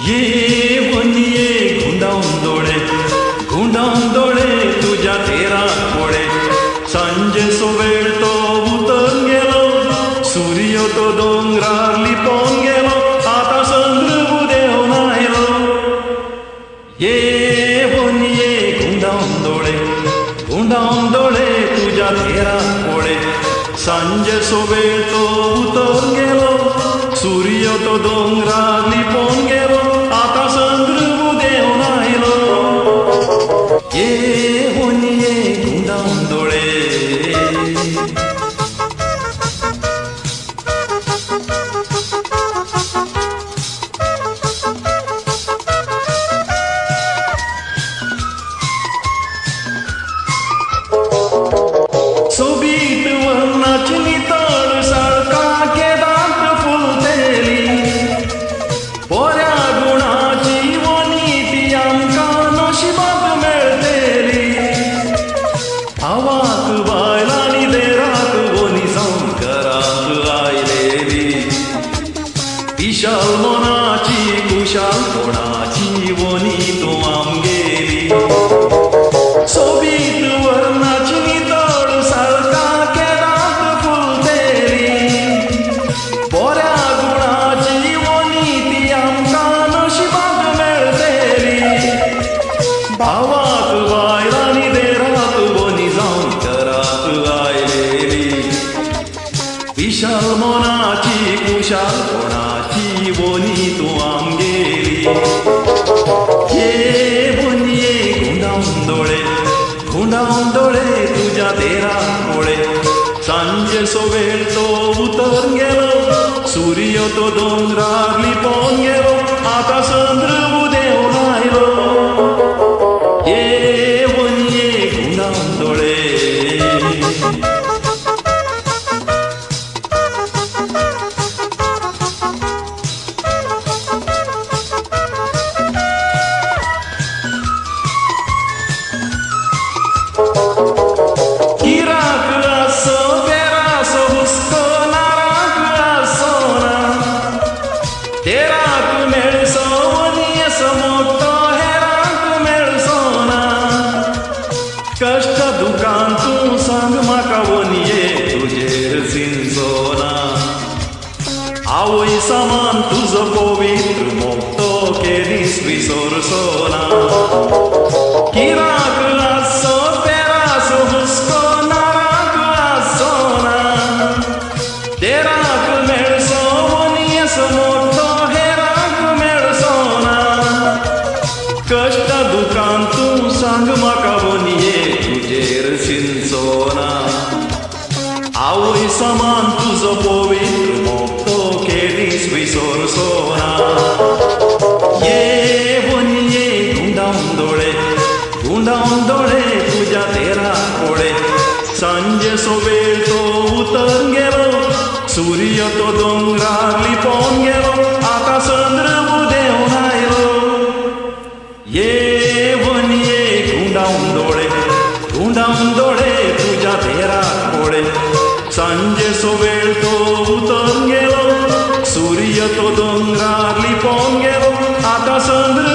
येऊन ये गुंडावून डोळे तुझ्या तेरात पोळे. सांजे सोवेळ तो उतरून गेलो, सूर्य तो डोंगरार लिपोन गेलो, आता चंद्र उदेव नायलो. येऊन ये गुंडावून डोळे तुझ्या तेरात पोळे. सांजे सोवेळ तो उतरून गेलो, सूर्य तो डोंगरार लिपोन गेलो, आता चंद्र उदेव नायलो. येऊन ये गुंडावून डोळे. सोबीत वर्णाची नितळ सारखा केदांत फुलतेली, बऱ्या गुणाची वनी ती आमकां नशिबात मेळटेली. आवाक बायलांनी देराक वनी जावन घरांत आयलेली, विशाल मनाची कुशालपणाची वनी तूं आमगेली. सोबीत वर्णाची नितळ सारका केदांत फुलतेली, बऱ्या गुणाची वनी ती आमकां नशिबात मेळटेली. भावाक बायलांनी देराक वनी जावन घरांत आयलेली, विशाल मनाची कुशालपणाची वनी तूं आमगेली. येऊन ये गुंडावून डोळे तुझ्या तेरात पोळे. सांजे सोवेळ तो उतरून गेलो, सूर्य तो डोंगरार लिपोन गेलो, आता चंद्र उदेव नायलो. येऊन ये गुंडावून डोळे. किराक आसो तेरासो हुस्को नाराक आसो ना, तेराक मेळसो वनी असो मोठो हेराक मेळसो ना. कश्ट दुखान तूं सांग म्हाका वनये तुजेर चिंचो ना. आवय समान तुजो पवित्र मोगतो केदीस विसरचो ना. किराक आसो तेरासो हुस्को नाराक आसो ना, तेराक मेळसो वनी असो मोठो हेराक मेळसो ना. कश्ट दुखान तूं सांग म्हाका वनये तुजेर चिंचो ना. आवय समान तुजो पवित्र मोगतो केदीस विसरचो ना. येऊन ये गुंडावून डोळे तुझ्या तेरात पोळे. सांजे सोवेळ तो उतरून गेलो, सूर्य तो डोंगरार लिपोन गेलो, आता चंद्र उदेव नायलो. येऊन ये गुंडावून डोळे तुझ्या तेरात पोळे. सांजे सोवेळ तो उतरून गेलो, सूर्य तो डोंगरार लिपोन गेलो, आता चंद्र